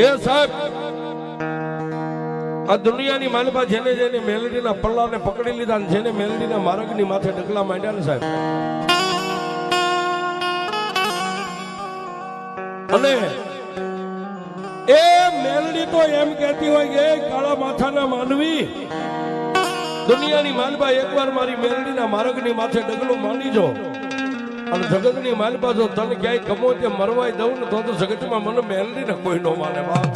એ સાહેબ આ દુનિયાની માલિપા જેને જેને મેલડીના પલ્લાને પકડી લીધા ને જેને મેલડીના માર્ગની માથે ડગલા માંડ્યા ને સાહેબ, અને એ મેલડી તો એમ કહેતી હોય કે કાળા માથાના માનવી, દુનિયાની માલિપા એકવાર મારી મેલડીના માર્ગની માથે ડગલું માંડી જો અને જગતની માલિપા જો તને ક્યાંય ગમો તે મરવાય દઉં ને તો જગતમાં મને મેલડીને કોઈ નો માને બાપ.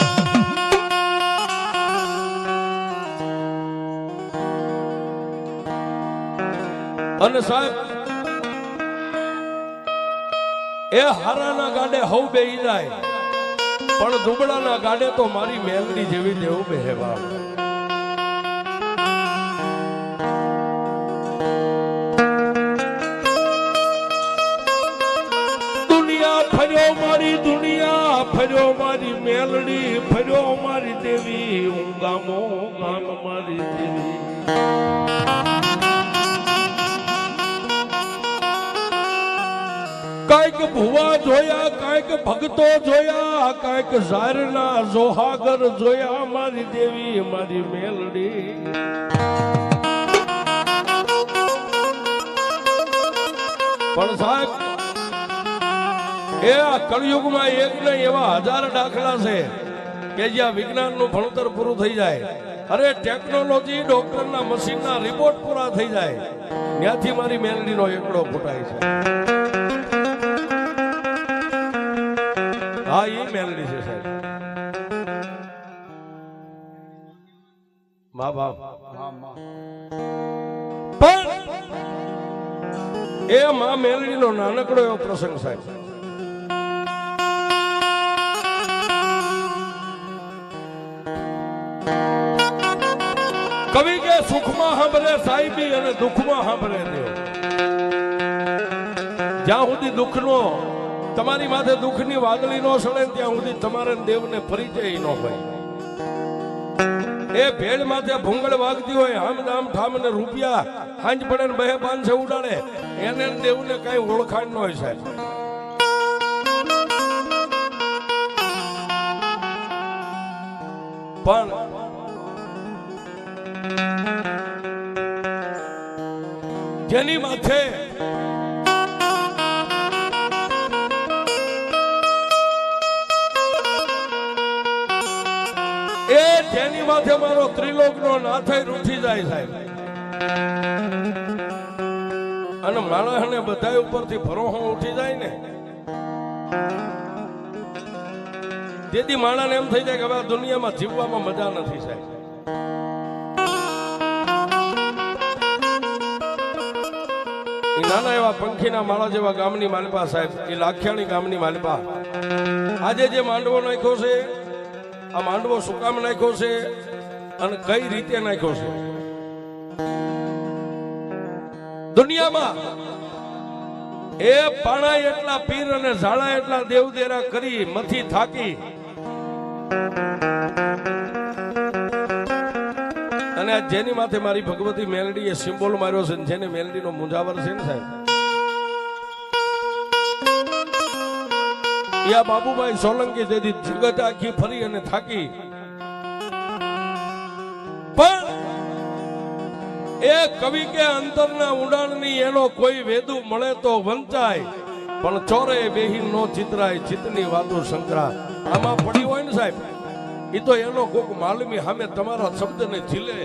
અને સાહેબ એ હારાના ગાડે હવ બેહી જાય પણ દુબળાના ગાડે તો મારી મેલડી જેવી દેવું બેહવા. દુનિયા ફર્યો મારી, દુનિયા ફર્યો મારી મેલડી, ફર્યો મારી દેવી, હું ગામો ગામ મારી દેવી. કાંઈક ભુવા જોયા, કાંઈક ભક્તો જોયા, કાંઈક ઝારના જોહાગર જોયા મારી દેવી મારી મેલડી. પણ સાહેબ એ આ કળયુગમાં એક ને એવા હજાર દાખલા છે કે જ્યાં વિજ્ઞાનનું ભણતર પૂરું થઈ જાય, અરે ટેકનોલોજી ડોક્ટરના મશીનના રિપોર્ટ પૂરા થઈ જાય, ત્યાંથી મારી મેલડીનો એકડો ફૂટાય છે. હા એ મેલડી છે સાહેબ. મા બાપ પણ એ મા મેલડીનો નાનકડો એવો પ્રસંગ સાહેબ. કવિ કે સુખમાં સાંભળે સાહેબી અને દુઃખમાં સાંભળે દેવ. જ્યાં સુધી દુઃખનો તમારી માથે દુઃખની વાદળી નો સળે ત્યાં સુધી તમારે દેવને પરિચય ન હોય. એ ભેળ માથે ભૂંગળ વાગતી હોય, આમ દામ ઠામ ને રૂપિયા હાંજ પડે ને 200-500 ઉડાડે, એને દેવને કઈ ઓળખાણ ન હોય સાહેબ. પણ જેની માથે જેની માથે મારો ત્રિલોકનો નાથ રૂઠી જાય સાહેબ, અને માણસને બધા ઉપરથી ભરોહો ઉઠી જાય ને, તેથી માણસને એમ થઈ જાય કે હવે આ દુનિયામાં જીવવામાં મજા નથી સાહેબ. એ નાના એવા પંખીના માળા જેવા ગામની માલિપા સાહેબ, એ લાખિયાણી ગામની માલિપા આજે જે માંડવો નાખ્યો છે, આ માંડવો શું કામ નાખ્યો છે અને કઈ રીતે નાખ્યો છે? દુનિયામાં એ પાણા એટલા પીર અને ઝાડા એટલા દેવદેરા કરી મથી થાકી અને જેની માથે મારી ભગવતી મેલડીએ સિમ્બોલ માર્યો છે, જેને મેલડીનો મુંજાવર છે ને સાહેબ, યા બાબુભાઈ સોલંકી તેથી જગત આખી ફરી અને થાકી. પણ એ કવિ કે અંતરના ઊંડાણની એનો કોઈ વેદુ મળે તો વંચાય, પણ ચોરે બેહીન નો ચિતરાય, ચિતની વાતો શંકરા. આમાં પડી હોય ને સાહેબ, એ તો એનો કોક માલમી સામે તમારા શબ્દને ઝીલે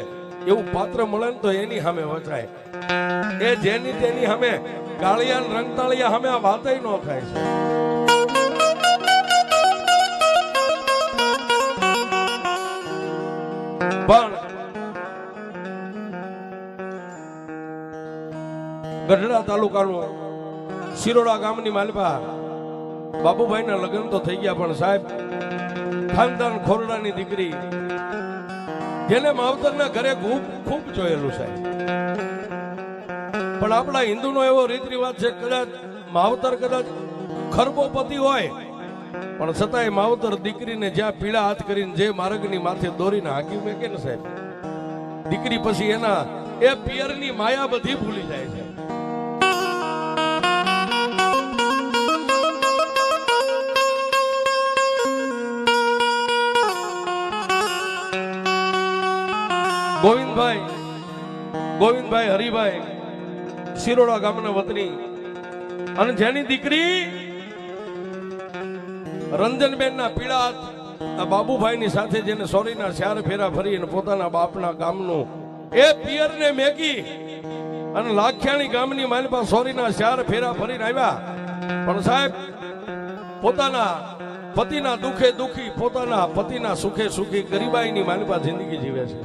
એવું પાત્ર મળે ને તો એની સામે વચાય. એ જેની તેની સામે ગાળિયા રંગતાળિયા સામે આ વાતય ન થાય છે. પણ ગઢડા તાલુકાનું શિરોડા ગામની માલિપા બાબુભાઈના લગ્ન તો થઈ ગયા, પણ સાહેબ ખાનદાન ખોરડાની દીકરી જેને માવતરના ઘરે ખૂબ જોયેલું સાહેબ. પણ આપણા હિન્દુનો એવો રીત રિવાજ છે, કદાચ માવતર કદાચ ખરબોપતિ હોય પણ છતાંય માવતર દીકરીને જ્યાં પીળા હાથ કરીને જે માર્ગની માથે દોરીને હાંકી મેકે ને સાહેબ, દીકરી પછી એના એ પિયરની માયા બધી ભૂલી જાય છે. ગોવિંદભાઈ હરિભાઈ શિરોડા ગામના વતની અને જેની દીકરી રંજનબેન ના પીળા આ બાબુભાઈ ની સાથે જેને સોરીના ચાર ફેરા ફરી અને પોતાના બાપના ગામનું એ પિયર ને મેકી અને લાખિયાણી ગામની માલપા સોરીના ચાર ફેરા ફરીને આવ્યા પણ સાહેબ પોતાના પતિના દુખે દુખી પોતાના પતિના સુખે સુખી ગરીબાઈની માલપા જિંદગી જીવે છે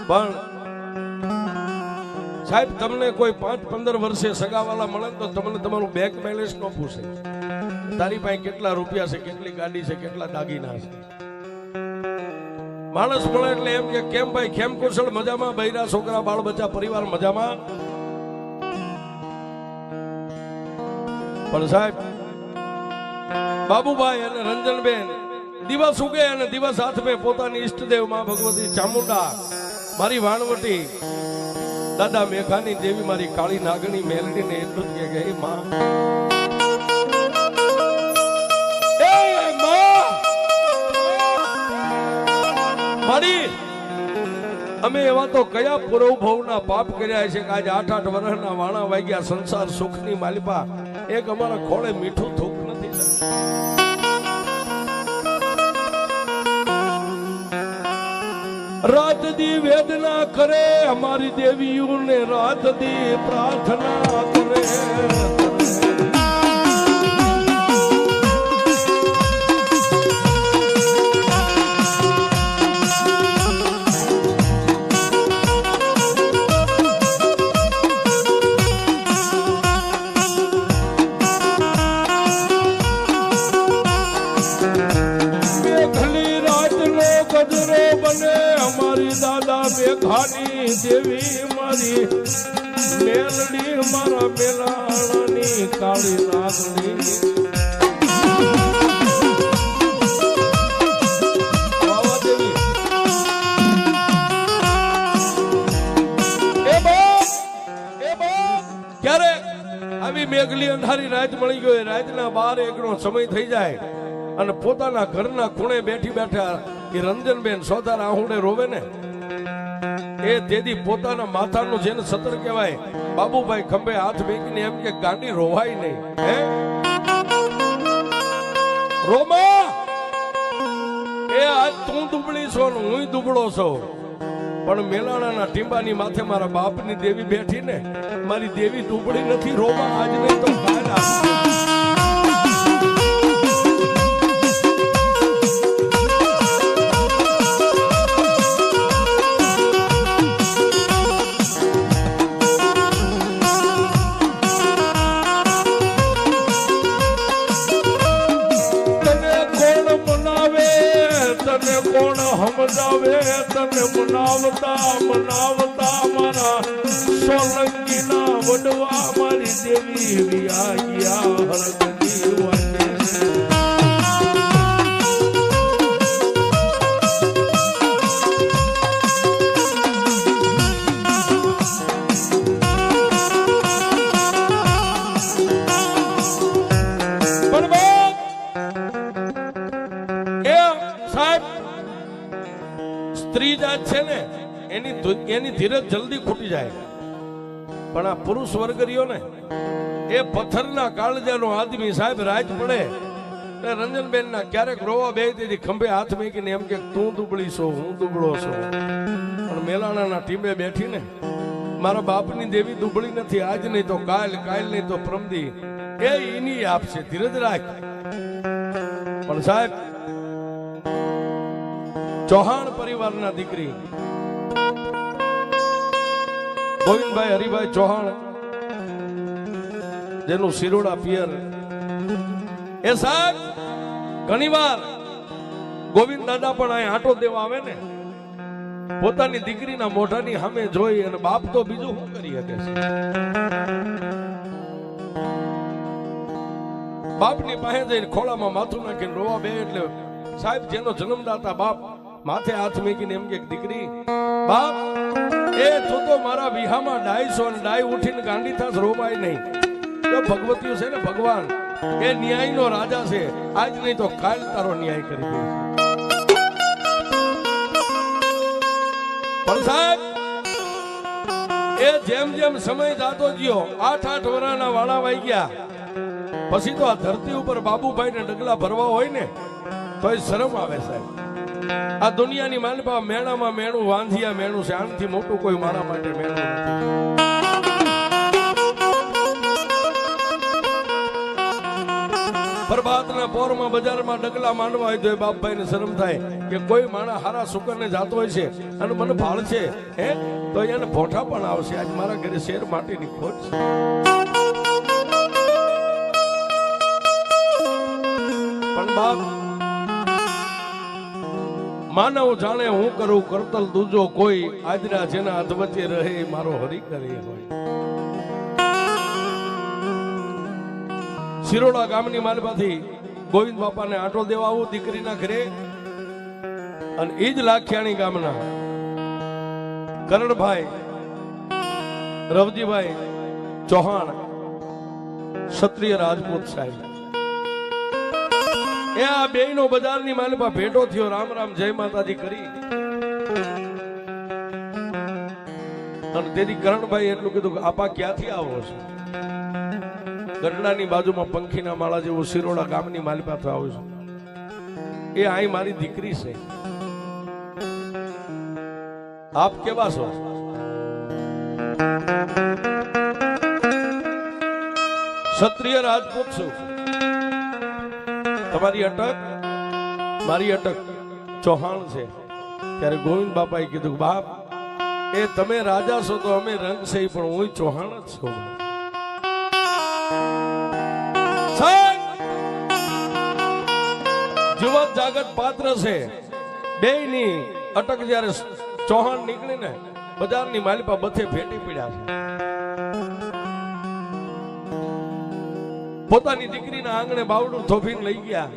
પણ સાહેબ તમને કોઈ 5-15 વર્ષે સગાવાલા મળે તો તમને તમારું બેંક બેલેન્સ ન પૂછે તારી પાસે કેટલા રૂપિયા છે કેટલી ગાડી છે કેટલા દાગીના છે માણસ મળે એટલે એમ કે કેમ ભાઈ કેમ કુશળ મજામાં બૈરા છોકરા બાળ બચ્ચા પરિવાર મજામાં પણ સાહેબ બાબુભાઈ અને રંજનબેન દિવસ ઉગે અને દિવસ હાથમાં પોતાની ઈષ્ટદેવ માં ભગવતી ચામુંડા મારી વાણવટી દાદા મેઘાની દેવી મારી કાળી નાગણી મેલડીને એટલું જ કે હે માં મારી અમે એવા તો કયા પૂર્વભવના પાપ કર્યા છે કે આજે 8-8 વર્ષના વાણા વાગ્યા સંસાર સુખની માલિપા એક અમારા ખોળે મીઠું થૂક નથી રાત દી વેદના કરે અમારી દેવીઓને રાત દી પ્રાર્થના કરે મેઘાની દેવી મારી મેલડી મારા મેલાણાની કાળી નાગણી ક્યારે આવી મેઘલી અંધારી રાત મળી ગયો રાતના 12-1 સમય થઈ જાય અને પોતાના ઘરના ખૂણે બેઠી બેઠા એ રંજનબેન સોધાર આહુડે રોવે ને એ તેદી પોતાના માથાનું જેને સતર કહેવાય બાબુભાઈ ખંભે હાથ મેકીને એમ કે ગાંડી રોવાય નહીં હે રોમા એ આજ તું દુબળી છો ને હું દુબળો છો પણ મેલાણાના ટીંબાની માથે મારા બાપની દેવી બેઠી ને મારી દેવી દુબળી નથી રોમા આજ નહીં તો કાલ સમજાવે તને મનાવતા મારા સોલંકી ના વડવા મારી દેવી વિયા ગયા હરગની વાટે સ્ત્રી જાત છે ને એની ધીરજ જલ્દી ખૂટી જાય પણ આ પુરુષ વર્ગ રહ્યો ને એ પથ્થરના કાળજાનો આદમી સાહેબ રાત પડે રંજનબેન ના ક્યારેક રોવા બે તેથી ખંભે હાથ મૂકીને એમ કે તું દુબળી છો હું દુબળો છું પણ મેલાણાના ટીમે બેઠી ને મારા બાપની દેવી દુબળી નથી આજ નહીં તો કાલ નહીં તો પ્રમદી એ એની આપશે ધીરજ રાખ પણ સાહેબ ચૌહાણ પરિવારના દીકરી ગોવિંદભાઈ હરિભાઈ ચૌહાણ જેનું શિરોડા પિયર એ સાહેબ ઘણીવાર ગોવિંદ દાદા પણ અહીં આંટો દેવા આવે ને પોતાની દીકરીના મોઢાની સામે જોઈ અને બાપ તો બીજું શું કરી શકે છે બાપની પાસે જઈને ખોળામાં માથું નાખીને રોવા બે એટલે સાહેબ જેનો જન્મદાતા બાપ માથે હાથ મૂકીને એમ કે દીકરી બાપ એ તું તો મારા વિહામાં ડાય છો અને ડાય ઉઠીને ગાંડી થાસ રોવાય નહીં તો ભગવતીઓ છે ને ભગવાન એ ન્યાયનો રાજા છે, આજ નહીં તો કાલ તારો ન્યાય કરી દે. પણ સાહેબ એ જેમ જેમ સમય જાતો ગયો, 8-8 વર્ષના વાળા વાઈ ગયા, પછી તો આ ધરતી ઉપર બાબુભાઈ ને ડગલા ભરવા હોય ને તો એ શરમ આવે સાહેબ. આ દુનિયાની માલપા મેણામાં મેણું, વાંધિયા મેણું છે, આનાથી મોટું કોઈ મારા માટે મેણું નથી. પ્રભાતના પોરમાં બજારમાં ડગલા માંડવા હોય તો એ બાપભાઈને શરમ થાય કે કોઈ માણસ હારા સુકરને જાતો હોય છે અને મને ભાળ છે હે તો એને ભોઠા પણ આવશે. આજ મારા ઘરે શેર માટીની ખોટ છે. પણ બાપ માનવ જાણે હું કરું કરતલ દૂજો કોઈ, આજરા જેના હાથ વચ્ચે રહે મારો હરી કરે હોય. શિરોડા ગામની માલમાંથી ગોવિંદ બાપાને આટો દેવા આવું દીકરીના ઘરે, અને ઈ જ લાખિયાણી ગામના કરણભાઈ રવજીભાઈ ચૌહાણ ક્ષત્રિય રાજપૂત સાહેબ, એ આ બેયનો બજારની માલપા ભેટો થયો, રામ રામ જય માતાજી કરી. અને તેથી કરણભાઈ એટલું કીધું કે આપા ક્યાંથી આવો છો? ગઢડાની બાજુમાં પંખીના માળા જેવું શિરોડા ગામની માલપા તો આવું છું. એ આઈ મારી દીકરી છે. આપ કેવા છો? ક્ષત્રિય રાજપૂત છું. તમારી અટક મારી અટક ચૌહાણ છે. ત્યારે ગોવિંદ બાપાએ કીધું બાપ એ તમે રાજા છો તો અમે રંગ છે, પણ હું ચૌહાણ જ છું. જીવત જાગત પાત્ર છે. બેયની અટક જ્યારે ચૌહાણ નીકળીને બજારની માલિપા બથે ભેટી પીડ્યા છે. પોતાની દીકરીના આંગણે બાવડું થોભીને લઈ ગયા.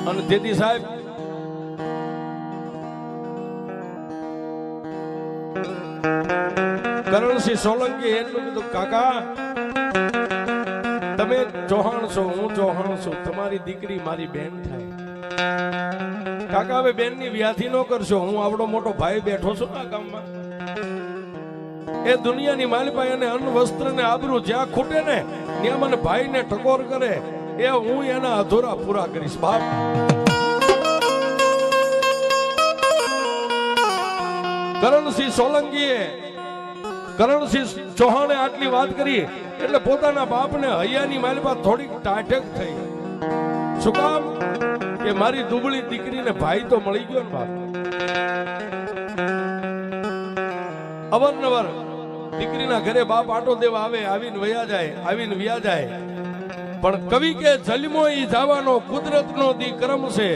અને તેથી સાહેબ કરણસિંહ સોલંકી એટલું કીધું કાકા તમે ચૌહાણ છો, હું ચૌહાણ છું, તમારી દીકરી મારી બેન થાય. કાકા હવે બેન ની વ્યાધિ ન કરશો, હું આવડો મોટો ભાઈ બેઠો છું આ ગામમાં. એ દુનિયાની માલપા એને અન્ન વસ્ત્ર ને આબરૂ જ્યાં ખૂટે ને ત્યાં મને ભાઈ ને ટકોર કરે, એ હું એના અધૂરા પૂરા કરીશ. બાપ કરણસિંહ સોલંકીએ કરણસિંહ ચૌહાણે આટલી વાત કરી એટલે પોતાના બાપને હૈયાની માલપા થોડીક ટાઢક થઈ. શું કામ? કે મારી દુબળી દીકરીને ભાઈ તો મળી ગયો ને બાપ. અવારનવાર દીકરીના ઘરે બાપ આટો દેવા આવે, આવીને વયા જાય, આવીને વ્યા જાય. પણ કવિ કે જન્મો ઈ જવાનો કુદરતનો દી કર્મ છે,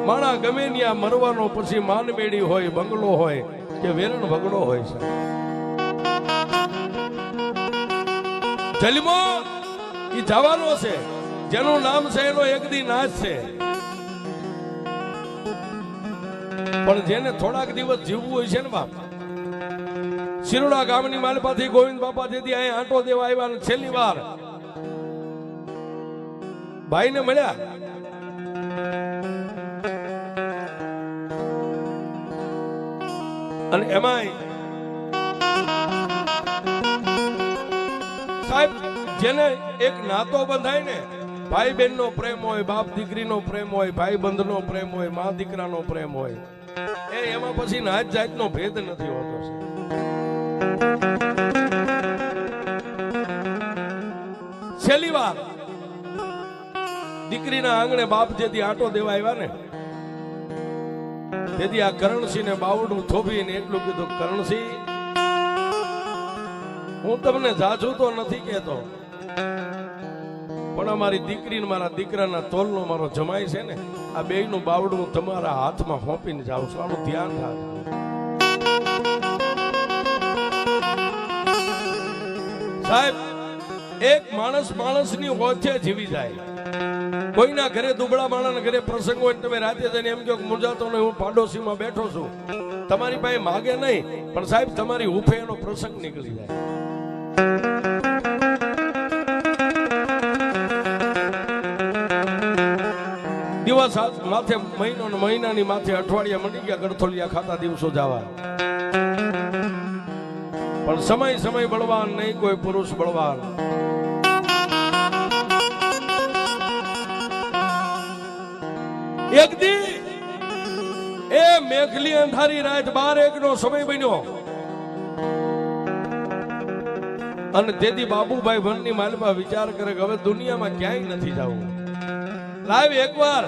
માણા ગમે ન્યા મરવાનો, પછી માનમેડી હોય, બંગલો હોય કે વેરણ વગડો હોય છે. જન્મો ઈ જવાનો છે, જેનું નામ છે એનો એક દી નાશ છે. પણ જેને થોડાક દિવસ જીવવું હોય છે ને બાપ. શિરોડા ગામની માલપાથી ગોવિંદ બાપા જેથી અહીં આંટો દેવા આવ્યા, ને છેલ્લી વાર ભાઈને મળ્યા. અને એમાંય સાહેબ જેને એક નાતો બંધાય ને, ભાઈ બહેન નો પ્રેમ હોય, બાપ દીકરીનો પ્રેમ હોય, ભાઈ બંધ નો પ્રેમ હોય, મા દીકરાનો પ્રેમ હોય, એમાં પછી નાત જાતનો ભેદ નથી હોતો. છેલ્લી વાર દીકરીના આંગણે બાપ જેથી આંટો દેવા આવ્યા ને, તેથી આ કરણસિંહ ને બાવડું થોભીને એટલું કીધું, કરણસિંહ હું તમને જાજુ તો નથી કહેતો, પણ અમારી દીકરી મારા દીકરાના તોલનો મારો જમાઈ છે ને, આ બેયનું બાવડું તમારા હાથમાં હોપીને જાઉં છું, આનું ધ્યાન રાખજો. સાહેબ એક માણસની ઓછે જીવી જાય. કોઈના ઘરે દુબળા માણસના ઘરે પ્રસંગ હોય, તમે રાતે જઈને એમ કહો મુંજાતો ને હું પાડોશીમાં બેઠો છું, તમારી પાસે માગે નહીં, પણ સાહેબ તમારી ઉફે એનો પ્રસંગ નીકળી જાય. બસ આ માથે મહિનો ને મહિનાની માથે અઠવાડિયા મળી ગયા ગળથોલિયા ખાતા દિવસો જવા. પણ સમય બળવાન નહીં, કોઈ પુરુષ બળવાન. એક દી એ મેઘલી અંધારી રાત 12-1 નો સમય બન્યો અને તેથી બાબુભાઈ વનની માલમાં વિચાર કરે કે હવે દુનિયામાં ક્યાંય નથી જવું. લાવ એકવાર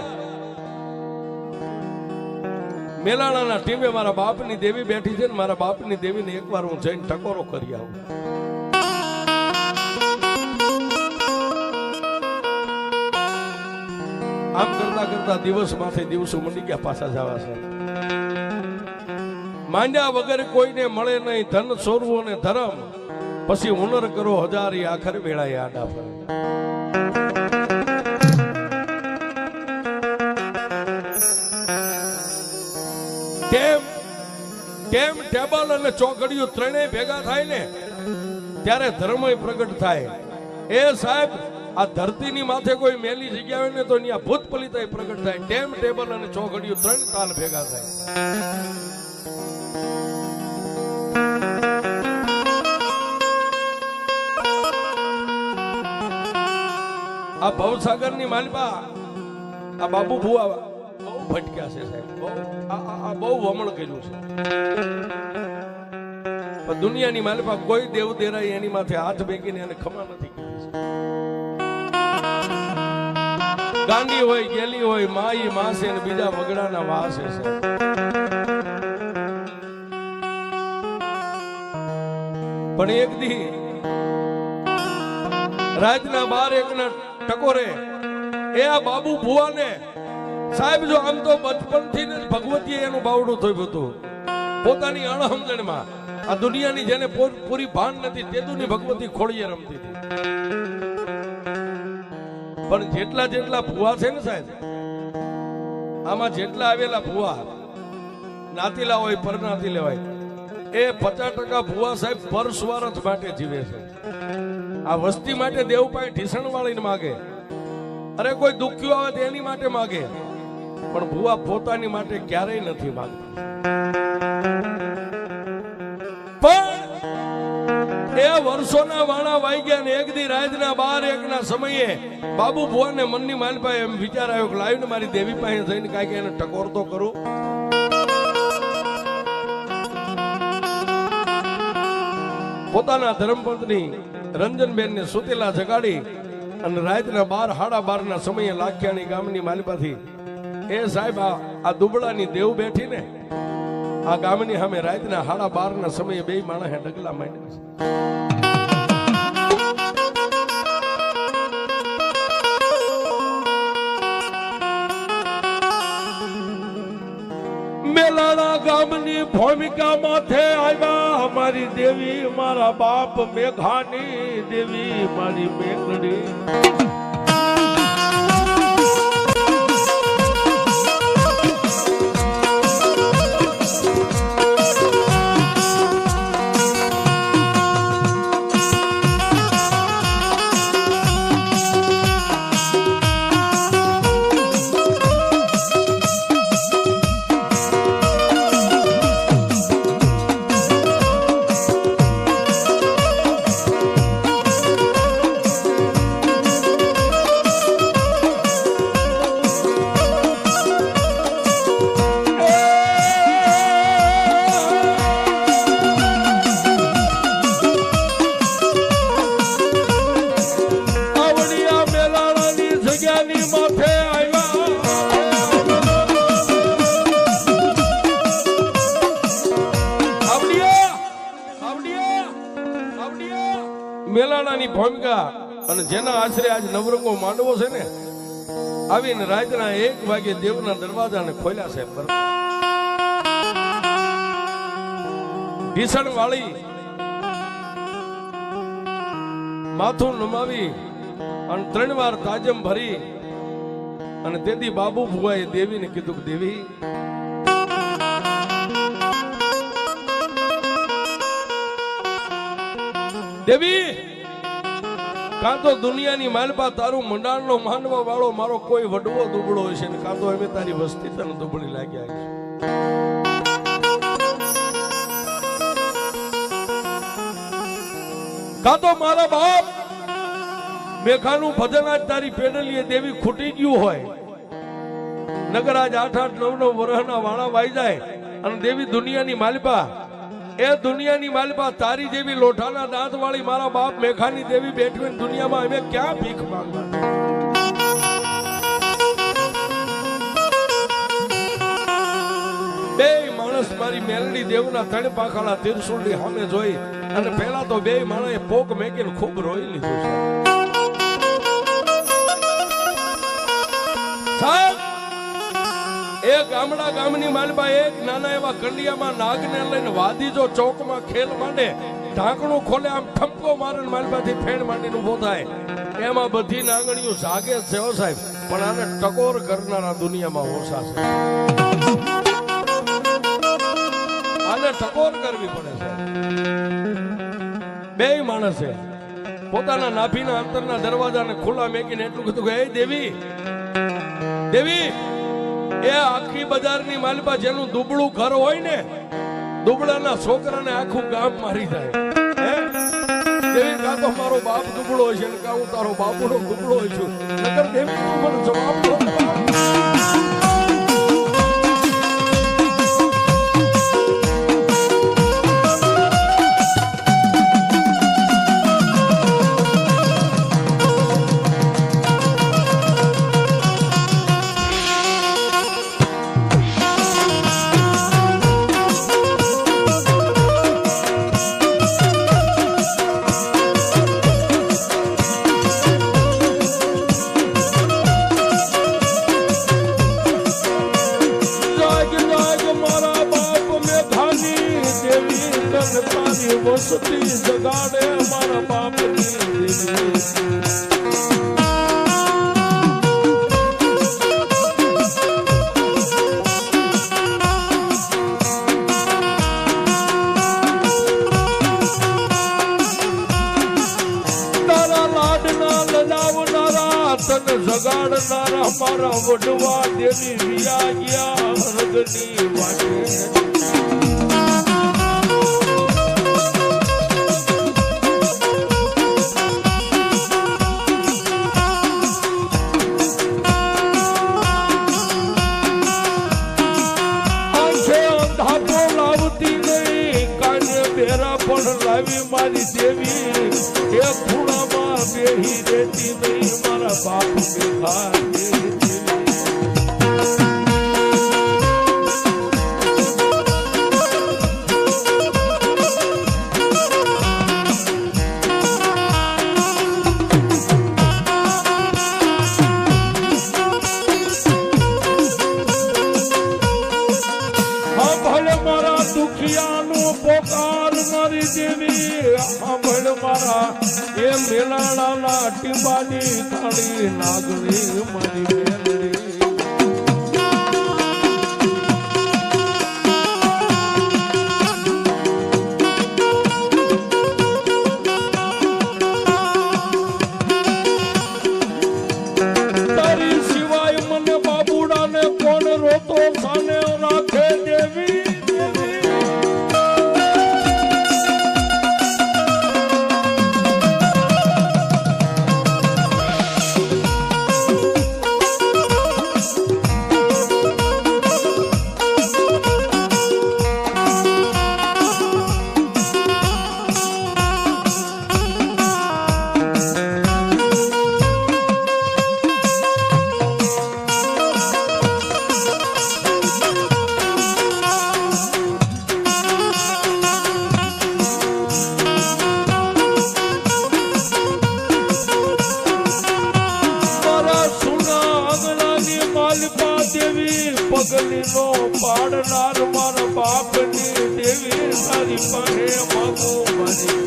મેલાણાના ટીમે મારા બાપની દેવી બેઠી છે ને મારા બાપની દેવીને એકવાર હું જઈને ટકોરો કરી આવું. આમ કરતા દિવસ માથે દિવસો મંડી ગયા પાછા જવા છે. માંડ્યા વગર કોઈને મળે નહીં, ધન ચોરવું અને ધર્મ, પછી હુનર કરો હજારી, આખર વેળાએ આડા ફરે. ટેમ ટેબલ અને ચોકડીઓ ત્રણેય ભેગા થાય ને ત્યારે ધર્મ પ્રગટ થાય. એ સાહેબ આ ધરતીની માથે કોઈ મેલી જગ્યા હોય ને તો ત્યાં ભૂત પલિતા પ્રગટ થાય. ટેમ ટેબલ અને ચોકડીઓ 3 તાલ ભેગા થાય. આ ભવસાગર ની માલપા આ બાબુ ભુવા બહુ ભટક્યા છે સાહેબ, બહુ વમણ કર્યું છે. દુનિયાની માલપા કોઈ દેવ દેરાય એની માથે હાથ બેકીને એને ખમા નથી કરી. ગાંડી હોય, ગેલી હોય, માઈ માસે ને બીજા વગડાના વાસે છે. પણ એક દી રાતના 12-1 ના ટકોરે એ આ બાબુ ભુવાને સાહેબ જો આમ તો બચપનથી જ ભગવતીએ એનું બાવડું થયું હતું. પોતાની અણહમજણમાં આ દુનિયાની જેને પૂરી ભાન નથી તેદુની ભગવતી ખોળીએ રમતી હતી. પણ જેટલા ભુવા છે ને સાહેબ, આમાં જેટલા આવેલા ભુવા નાતીલા હોય, પરનાતીલા હોય, એ 50% ભુવા સાહેબ પર સ્વાર્થ માટે જીવે છે. આ વસ્તી માટે દેવ પાસે ઢીસણ વાળીને માગે, અરે કોઈ દુખ્યું આવે તો એની માટે માગે, પણ ભુવા પોતાની માટે ક્યારેય નથી માંગતા. પણ એ વર્ષોના વાણા વાઈ ગયા ને એક દી રાતના 12-1 ના સમયે બાબુ ભુવાને મનની માલપા એમ વિચાર આવ્યો કે લાવીને મારી દેવી પાસે જઈને કાંઈક એને ટકોર તો કરું. પોતાના ધર્મપત્ની રંજનબેન ને સુતેલા જગાડી અને રાતના 12-12:30 ના સમયે લાખિયાણી ગામની માલપાથી એ સાહેબ આ દુબળાની દેવ બેઠી ને આ ગામની સામે રાતના 12:30 ના સમયે 2 માણસે ડગલા માંડ્યા છે. મેલાણા ગામની ભૂમિકા માથે આવ્યા અમારી દેવી, મારા બાપ મેઘાની દેવી, મારી મેઘડી. મેલાણાની ભૂમિકા અને જેના આશરે આજ નવરંગો માંડવો છે ને, આવીને રાતના 1 વાગે દેવના દરવાજાને ખોલ્યા છે. ભીષણ વાળી માથું નમાવી અને 3 વાર તાજમ ભરી અને તેથી બાબુ ભુવાએ દેવીને કીધું કે દેવી, દેવી કાં તો દુનિયાની માલપા તારું મંડાણનો માનવા વાળો મારો કોઈ વડવો દુબળો હશે ને કાં તો અમે તારી વસ્તી તને દુબળી લાગ્યા છે. કાં તો મારા બાપ મેઘાનું ભજન આજ તારી પેડલીએ દેવી ખૂટી ગયું હોય, નગર આજ 8-8, 9-9 વર્ષના વાળા વાઈ જાય અને દેવી દુનિયાની માલપા, એ દુનિયાની માલપા તારી જેવી લોઠાના દાંત વાળી મારા બાપ મેઘાની દેવી બેઠી હોય દુનિયામાં અમે ક્યાં ભીખ માંગવા? બે માણસ મારી મેલડી દેવના 3 પાંખાળા તિરસુલની સામે જોઈ અને પહેલા તો બે માણસે પોક મેકીને ખૂબ રોઈ લીધું છે. એક ગામની માલપા એક નાના એવા કંડિયામાં નાગને લઈને વાદી જો ચોકમાં ખેલ માંડે, ઢાંકણું ખોલે આમ ઠપકો મારે માલપાથી ફેણ માંડીને ઉભો થાય, એમાં બધી નાગણીઓ જાગે છે હો સાહેબ, પણ આને ટકોર કરનારા દુનિયામાં ઓછા છે. આને ટકોર કરવી પડે છે. બે માણસે પોતાના નાભીના અંતરના દરવાજાને ખુલ્લા મેકીને એટલું કીધું કે હે દેવી, દેવી, એ આખી બજારની માલપા જેનું દુબળું ઘર હોય ને, દુબળાના છોકરાને આખું ગામ મારી જાય. દેવી, કાં તો મારો બાપ દુબળો હોય છે ને કાં હું તારો બાપુનો દુબળો હોય છું. નકર દેવી તું મને જવાબ દો. વસતી જગાડે મારા બાપની દેવી. તારા લાડના લડાવનારા તને જગાડનારા મારા વડવા દેવી વિયા ગયા હરગની વાટે. લાવી મારી દેવી એ ખૂણામાં બેહી રહેતી નહીં મારા બાપ મેઘા. પોકાર મારી દેવી સાંભળ મારા એ મેલાણાના ટીંબાની કાળી નાગણી મારી મેલડી. તારી સિવાય મને બાબુડાને કોણ રોતો સાને રાખે દેવી. પગલીનો પાડનાર મારા બાપની દેવી તારી પાસે માગો મારી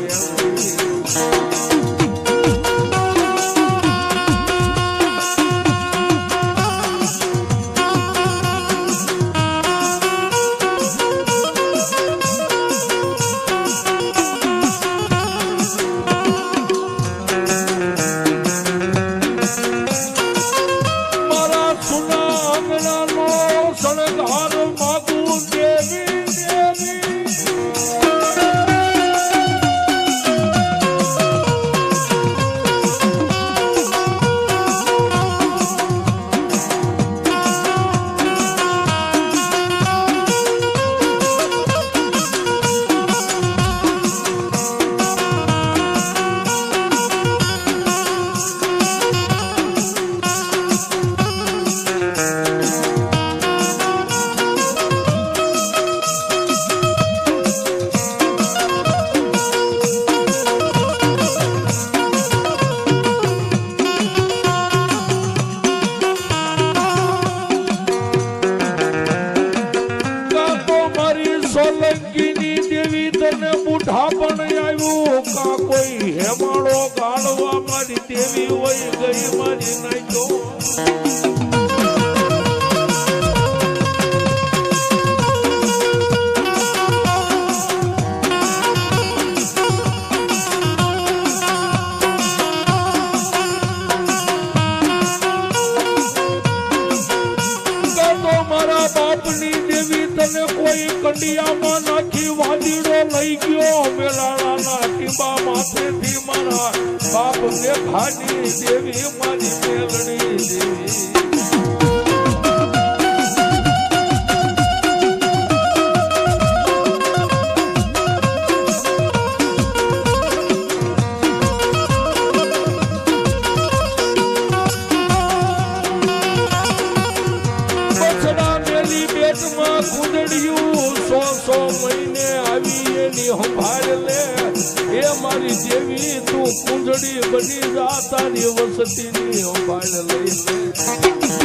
તને બુઢા પણ આવ્યું કા કોઈ હેમાળો ગાળવા મારી દેવી હોય ગઈ મારી નાખ્યો કોઈ કંડિયામાં નાખી વાદીડો લઈ ગયો મેલાણાના ટીબા માથેથી મારા બાપ મેઘાની દેવી મારી મેલડી દેવી મહિને આવી એની સંભાળ લે એ મારી દેવી તું કુંજડી બની જા તારી વસતીની સંભાળ લઈ લે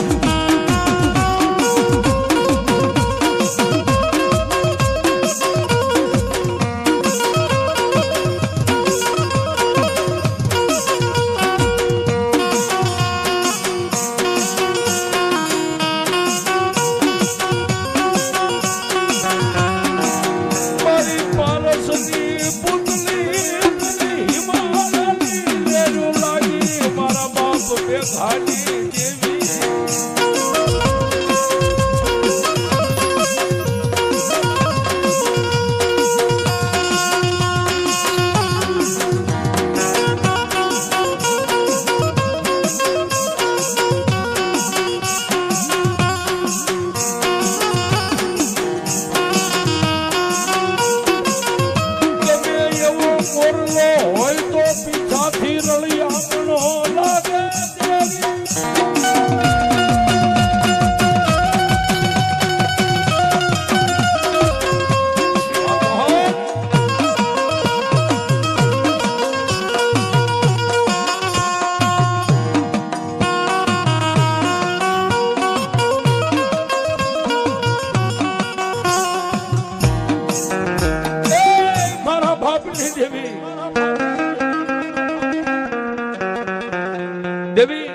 દેવી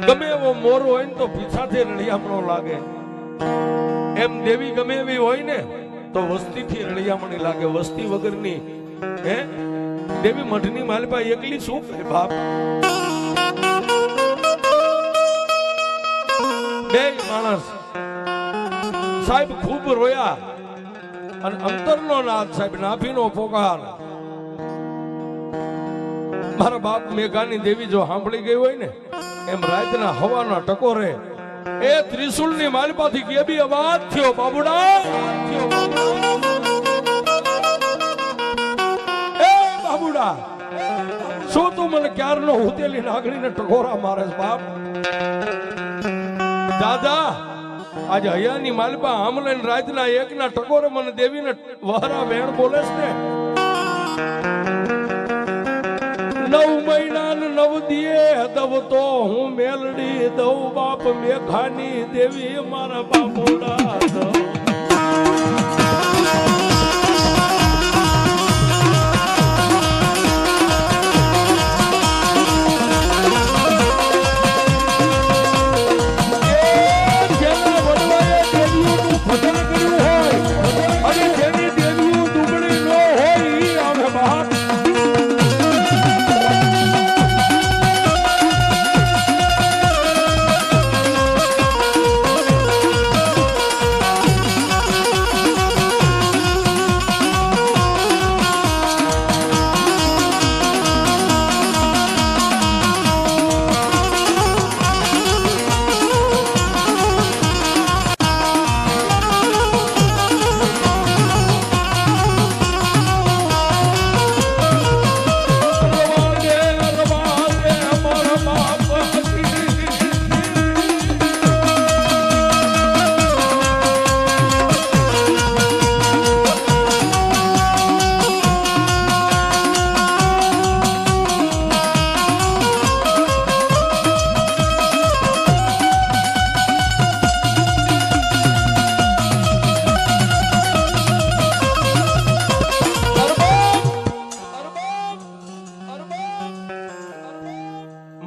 ગમે એવો મોરો હોય ને તો પીછાથી રળિયામણો લાગે એમ દેવી ગમે એવી હોય ને તો વસ્તીથી રળિયામણી લાગે વસ્તી વગરની હે દેવી મઢની માલપા એકલી શું કરે બાપ બે માણસ સાહેબ ખૂબ રોયા અને અંતરનો નાદ સાહેબ નાભીનો પોકાર મારા બાપ મેઘાની દેવી જો સાંભળી ગઈ હોય ને એમ રાતના હવાના ટકોરે એ ત્રિશુલની માલપાથી કેબી અવાજ થયો બાબુડા એ બાબુડા શું તું મને ક્યારનો હુતેલી નાગણીને ટકોરા મારે બાપ દાદા આજે હયાની માલપા આમલે રાતના એકના ટકોરે મને દેવીને વહરા વેણ બોલે છે ને 9 મહિના 9 દિયે દવ તો હું મેલડી દઉં બાપ મેઘાની દેવી મારા બાપોડા દઉં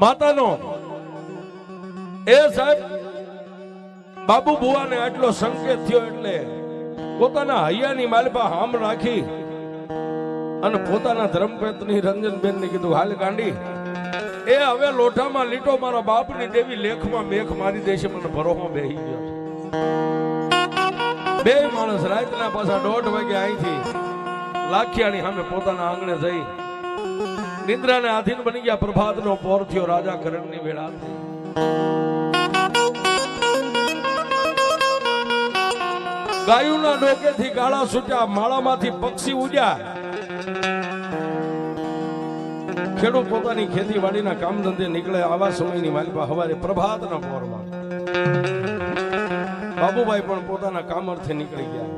માતાનો એ સાહેબ બાબુ બુવાને આટલો સંકેત થયો એટલે પોતાના હૈયાની માલપા હામ રાખી અને પોતાના ધર્મપત્ની રંજનબેન ને કીધું હાલ ગાંડી એ હવે લોઢામાં લીટો મારા બાપની દેવી લેખમાં મેખ મારી દેશે મને ભરોમાં બેહી ગયો બે માણસ રાતના પાછા 1:30 વાગે અહીંથી લાખિયાની સામે પોતાના આંગણે જઈ નિદ્રાને આધીન બની ગયા. પ્રભાતનો પોર થયો, રાજા કરણની વેળા થઈ. ગાયુના ડોકેથી ગાળા છૂટ્યા, માળામાંથી પક્ષી ઉડ્યા. ખેડૂત પોતાની ખેતીવાડીના કામ ધંધે નીકળે. આવા સમયની માલિકા હવારે પ્રભાતના પોરમાં બાબુભાઈ પણ પોતાના કામ અર્થે નીકળી ગયા.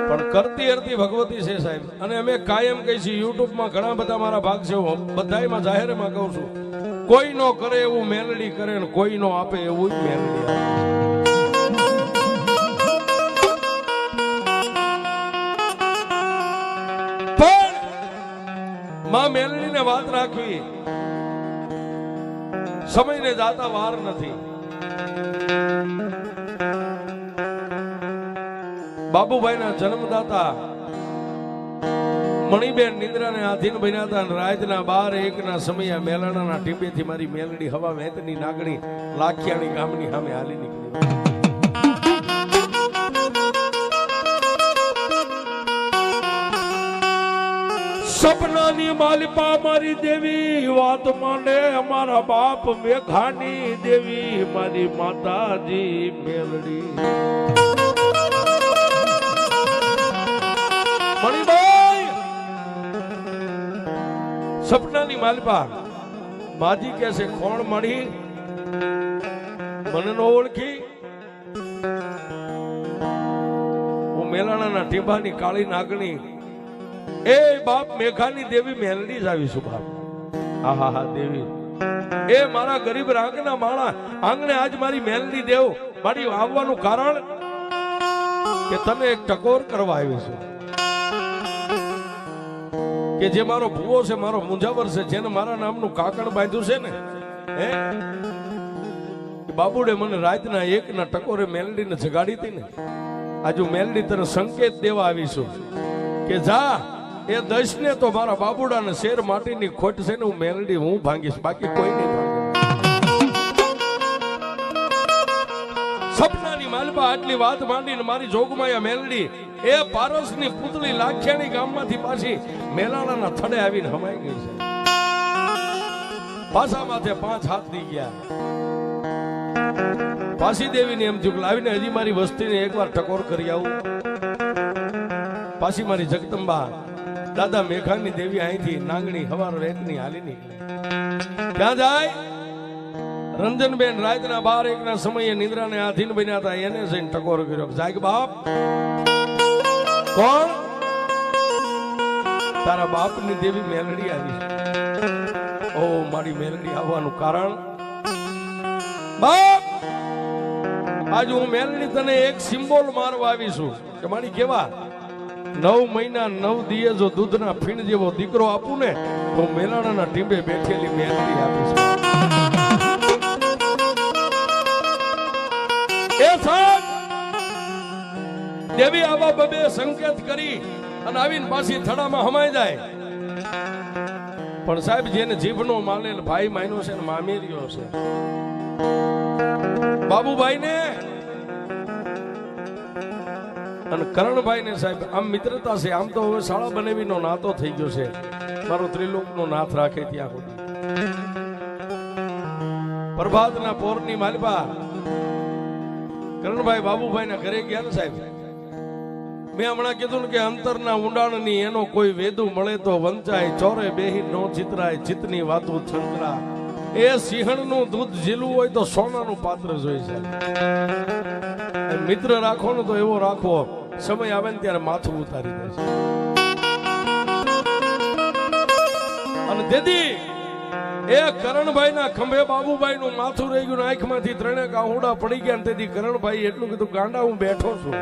પણ કરતી હરતી ભગવતી છે સાહેબ. અને અમે કાયમ કહી છીએ, યુટ્યુબમાં ઘણા બધા મારા ભાગ છે, હું બધાયમાં જાહેરમાં કહું છું, કોઈ નો કરે એવું મેલડી કરે ને કોઈ નો આપે એવું જ મેલડી આપે. પણ માં મેલડીને વાત રાખવી, સમયને જાતા વાર નથી. બાબુભાઈના જન્મદાતા મણિબેન નિદ્રાને આધીન બન્યા હતા. રાતના 12-1 સમયે મેલાણાના ટીંબેથી મારી મેલડી હવા વહેતની નાગણી લાખિયાણી ગામની સામે હાલી નીકળી. સપનાની માલિપા મારી દેવી વાત માંડે, અમારા બાપ મેઘાની દેવી મારી માતાજી મેલડી. મણિભાઈ સપનાની માલિપા માજી કે છે, કોણ મળી મને નો ઓળખી? હું મેલાણાના ટીંબાની કાળી નાગણી એ બાપ મેઘાની દેવી મેલડી જ આવીશું બાપ. હા હા દેવી, એ મારા ગરીબ રાંગના માળા આંગણે આજ મારી મેલડી દેવ મારી આવવાનું કારણ કે તને એક ટકોર કરવા આવીશું. કે જે મારો ભૂવો છે, મારો મુંજાવર છે, જેને મારા નામનું કાકણ બાંધ્યું છે ને, હે બાબુડે મને રાતના 1 ટકોરે મેલડીને જગાડી હતી ને, આજુ મેલડી તને સંકેત દેવા આવીશું કે જા એ 10 ને તો મારા બાબુડાને શેર માટીની ખોટ છે ને, હું મેલડી હું ભાંગીશ, બાકી કોઈ નહીં ભાંગે. સપનાની માલપા આટલી વાત માંડીને મારી જોગમાયા મેલડી એ પારસની પુતળી લાખિયાણી ગામમાંથી પાછી મેલાણાના થડે આવીને હમાઈ ગઈ છે. પાછા માથે 5 હાથ દી ગયા. પાછી દેવીને એમ થયું લાવીને હજી મારી વસ્તીને એકવાર ટકોર કરી આવું. પાછી મારી જગદંબા દાદા મેઘાની દેવી અહીંથી નાંગણી હવાર રેતની હાલી નીકળી. ક્યાં જાય? રંજનબેન રાતના 12-1 સમયે નિદ્રાને આધીન બન્યા હતા, એને જઈને ટકોર કર્યો. જાય બાપ, કોણ? તારા બાપની દેવી મેલડી આવી. ઓ મારી મેલડી આવવાનું કારણ બાપ, આજ હું મેલડી તને એક સિમ્બોલ મારવા આવીશું કે મારી કેવા 9 મહિના 9 દિયે જો દૂધના ફીણ જેવો દીકરો આપું ને તો મેલાણાના ટીંબે બેઠેલી મેલડી આપીશ. એ સાહેબ દેવી આવા બબે સંકેત કરી અને આવીને પાછી થડામાં હમાઈ જાય. પણ સાહેબ જેને જીભનો માનેલ ભાઈ માયનો છે ને મામેરિયો છે. બાબુભાઈ ને અને કરણભાઈ ને સાહેબ આમ મિત્રતા છે. આમ તો હવે શાળા બનેવીનો નાતો થઈ ગયો છે. મારો ત્રિલોકનો નાથ રાખે ત્યાં સુધી. પ્રભાતના પોરની માલિપા કરણભાઈ બાબુભાઈ ના ઘરે ગયા ને સાહેબ, મેં હમણાં કીધું ને કે અંતરના ઊંડાણની એનો કોઈ વેદુ મળે તો વંચાય, ચોરે બેહી નો ચિતરાય, ચિતની વાતો છંકરા. એ સિંહણનું દૂધ ઝીલવું હોય તો સોનાનું પાત્ર જોઈ છે. મિત્ર રાખો ને તો એવો રાખવો, સમય આવે ને ત્યારે માથું ઉતારી દે છે. અને તેથી એ કરણભાઈ ના ખંભે બાબુભાઈ નું માથું રહી ગયું, આંખમાંથી 3 આહુડા પડી ગયા. તેથી કરણભાઈ એટલું કીધું, ગાંડા હું બેઠો છું,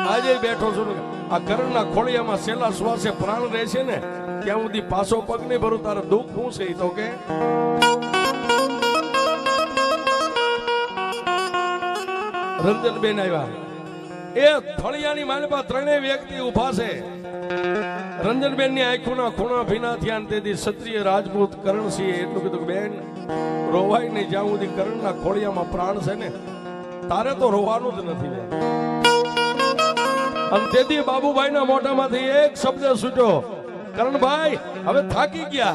આજે બેઠો છું આ કરણના ખોળિયામાં છેલ્લા શ્વાસે પ્રાણ રહેશે ને ત્યાં સુધી પાછો પગ નહીં ભરું તારે દુઃખ શું છે તો કે રંજનબેન આવ્યા એ ફળિયાની માલપા ત્રણેય વ્યક્તિ ઉભા છે રંજનબેન ની આંખોના ખૂણા ભીના થયા તેથી ક્ષત્રિય રાજપૂત કરણસિંહ એટલું કીધું કે બેન રોવાય નહીં જ્યાં સુધી કરણના ખોળિયામાં પ્રાણ છે ને તારે તો રોવાનું જ નથી અને તેથી બાબુભાઈના મોઢામાંથી એક શબ્દ છૂટ્યો કરણભાઈ હવે થાકી ગયા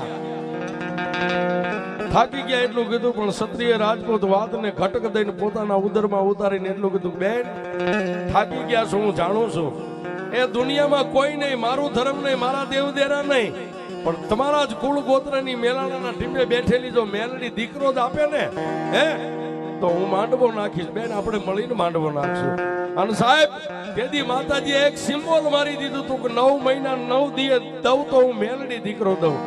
એટલું કીધું પણ ક્ષત્રિય રાજપૂત વાતને ઘટક દઈને પોતાના ઉદરમાં ઉતારીને એટલું કીધું બેન થાકી ગયા છું હું જાણું છું એ દુનિયામાં કોઈ નહીં મારું ધર્મ નહીં મારા દેવદેરા નહીં પણ તમારા જ કુળ ગોત્રની મેલાણાના ટીમે બેઠેલી જો મેલડી દીકરો જ આપે ને હે તો હું માંડવો નાખીશ બેન આપણે મળીને માંડવો નાખશું અને સાહેબ તેથી માતાજીએ એક સિમ્બોલ મારી દીધું હતું કે 9 મહિના 9 દિવસ દઉં તો હું મેલડી દીકરો દઉં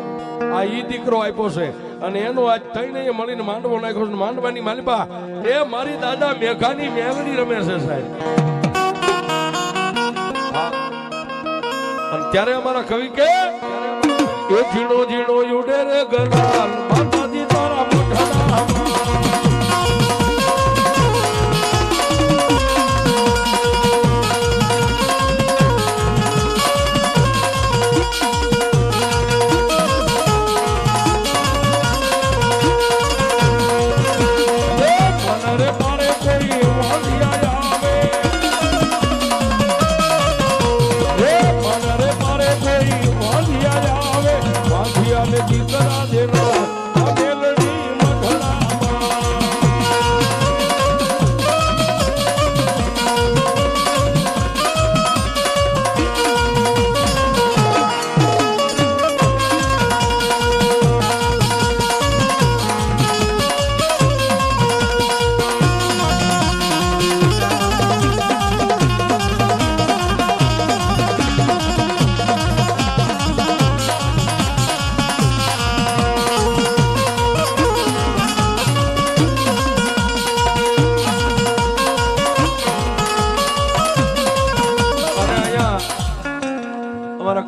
આ ઈ દીકરો આપ્યો છે અને એનો આજ તઈને મળીને માંડવો નાખ્યો છે માંડવાની માલિપા એ મારી દાદા મેઘાની મેલડી રમે છે સાહેબ અને ત્યારે અમારા કવિ કે એ ઝીણો ઝીણો યુડે રે ગલાલ માતાજી તારા મોઢામાં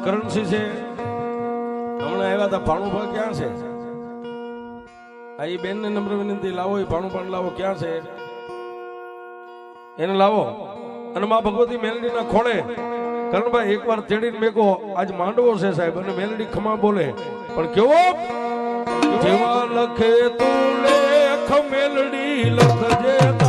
કરણસિંહ છે હમણાં આવ્યા હતા ભાણુભા ક્યાં છે આ એ બેન ને નમ્ર વિનંતી લાવો એ ભાણુભા લાવો ક્યાં છે એને લાવો અને માં ભગવતી મેલડીના ખોળે કરણભાઈ એકવાર તેડીને મેકો આજ માંડવો છે સાહેબ અને મેલડી ખમા બોલે પણ કેવો જેવા લખે તું લેખ મેલડી લખજે